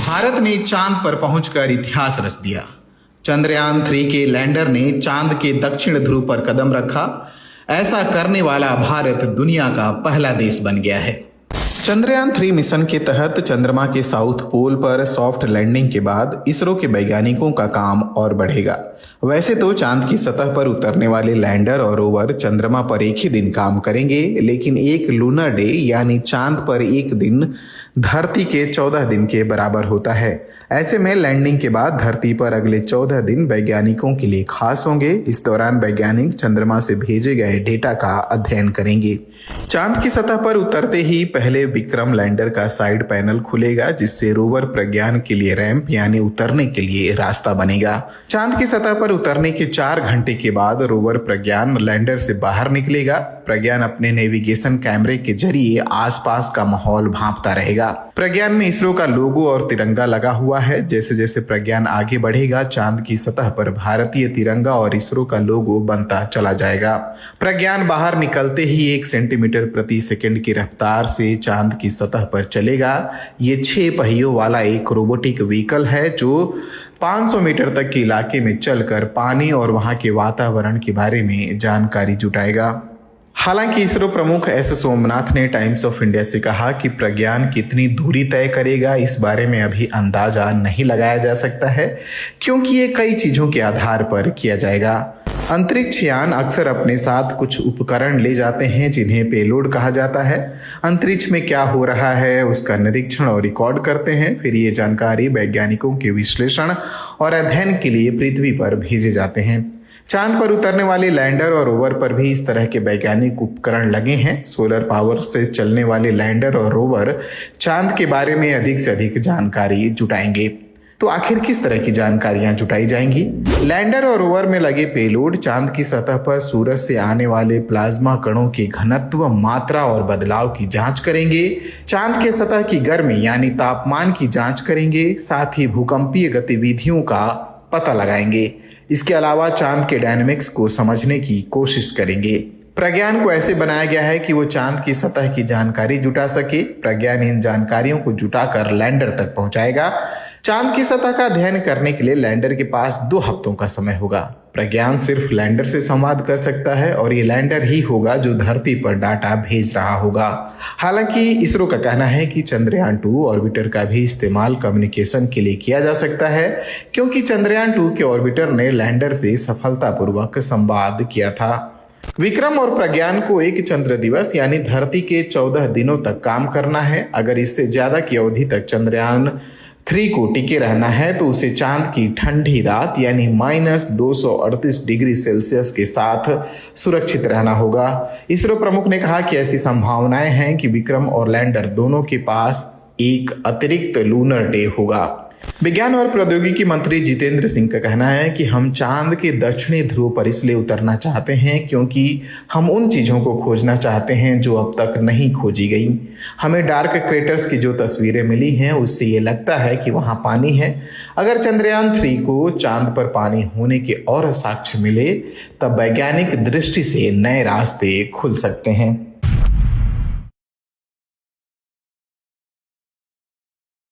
भारत ने चांद पर पहुंचकर इतिहास रच दिया। चंद्रयान-3 के लैंडर ने चांद के दक्षिण ध्रुव पर कदम रखा। ऐसा करने वाला भारत दुनिया का पहला देश बन गया है। चंद्रयान-3 मिशन के तहत चंद्रमा के साउथ पोल पर सॉफ्ट लैंडिंग के बाद इसरो के वैज्ञानिकों का काम और बढ़ेगा। वैसे तो चांद की सतह पर उतरने वाले लैंडर और रोवर चंद्रमा पर एक ही दिन काम करेंगे, लेकिन एक लूनर डे यानी चांद पर एक दिन धरती के 14 दिन के बराबर होता है। ऐसे में लैंडिंग के बाद धरती पर अगले 14 दिन वैज्ञानिकों के लिए खास होंगे। इस दौरान वैज्ञानिक चंद्रमा से भेजे गए डेटा का अध्ययन करेंगे। चांद की सतह पर उतरते ही पहले विक्रम लैंडर का साइड पैनल खुलेगा, जिससे रोवर प्रज्ञान के लिए रैंप यानी उतरने के लिए रास्ता बनेगा। चांद की सतह पर उतरने के 4 घंटे के बाद रोवर प्रज्ञान लैंडर से बाहर निकलेगा। प्रज्ञान अपने नेविगेशन कैमरे के जरिए आसपास का माहौल भांपता रहेगा। प्रज्ञान में इसरो का लोगो और तिरंगा लगा हुआ है। जैसे जैसे प्रज्ञान आगे बढ़ेगा, चांद की सतह पर भारतीय तिरंगा और इसरो का लोगो बनता चला जाएगा। प्रज्ञान बाहर निकलते ही 1 सेंटीमीटर प्रति सेकंड की रफ्तार से चांद की सतह पर चलेगा। ये 6 पहियों वाला एक रोबोटिक व्हीकल है जो 500 मीटर तक के इलाके में चलकर पानी और वहां के वातावरण के बारे में जानकारी जुटाएगा। हालांकि इसरो प्रमुख एस सोमनाथ ने टाइम्स ऑफ इंडिया से कहा कि प्रज्ञान कितनी दूरी तय करेगा इस बारे में अभी अंदाजा नहीं लगाया जा सकता है, क्योंकि ये कई चीजों के आधार पर किया जाएगा। अंतरिक्ष यान अक्सर अपने साथ कुछ उपकरण ले जाते हैं जिन्हें पेलोड कहा जाता है। अंतरिक्ष में क्या हो रहा है उसका निरीक्षण और रिकॉर्ड करते हैं। फिर ये जानकारी वैज्ञानिकों के विश्लेषण और अध्ययन के लिए पृथ्वी पर भेजे जाते हैं। चांद पर उतरने वाले लैंडर और रोवर पर भी इस तरह के वैज्ञानिक उपकरण लगे हैं। सोलर पावर से चलने वाले लैंडर और रोवर चांद के बारे में अधिक से अधिक जानकारी जुटाएंगे। तो आखिर किस तरह की जानकारियां जुटाई जाएंगी? लैंडर और रोवर में लगे पेलोड चांद की सतह पर सूरज से आने वाले प्लाज्मा कणों के घनत्व, मात्रा और बदलाव की जांच करेंगे। चांद के सतह की गर्मी यानी तापमान की जांच करेंगे। साथ ही भूकंपीय गतिविधियों का पता लगाएंगे। इसके अलावा चांद के डायनेमिक्स को समझने की कोशिश करेंगे। प्रज्ञान को ऐसे बनाया गया है कि वो चांद की सतह की जानकारी जुटा सके। प्रज्ञान इन जानकारियों को जुटाकर लैंडर तक पहुंचाएगा। चांद की सतह का अध्ययन करने के लिए लैंडर के पास 2 हफ्तों का समय होगा। प्रज्ञान सिर्फ लैंडर से संवाद कर सकता है और ये लैंडर ही होगा जो धरती पर डाटा भेज रहा होगा। हालांकि इसरो का कहना है कि चंद्रयान-2 ऑर्बिटर का भी इस्तेमाल कम्युनिकेशन के लिए किया जा सकता है, क्योंकि चंद्रयान-2 के ऑर्बिटर ने लैंडर से सफलतापूर्वक संवाद किया था। विक्रम और प्रज्ञान को एक चंद्र दिवस यानी धरती के 14 दिनों तक काम करना है। अगर इससे ज्यादा की अवधि तक चंद्रयान-3 को टिके रहना है तो उसे चांद की ठंडी रात यानी -238 डिग्री सेल्सियस के साथ सुरक्षित रहना होगा। इसरो प्रमुख ने कहा कि ऐसी संभावनाएं हैं कि विक्रम और लैंडर दोनों के पास एक अतिरिक्त लूनर डे होगा। विज्ञान और प्रौद्योगिकी मंत्री जितेंद्र सिंह का कहना है कि हम चांद के दक्षिणी ध्रुव पर इसलिए उतरना चाहते हैं क्योंकि हम उन चीजों को खोजना चाहते हैं जो अब तक नहीं खोजी गई। हमें डार्क क्रेटर्स की जो तस्वीरें मिली हैं उससे ये लगता है कि वहां पानी है। अगर चंद्रयान-3 को चांद पर पानी होने के और साक्ष्य मिले तब वैज्ञानिक दृष्टि से नए रास्ते खुल सकते हैं।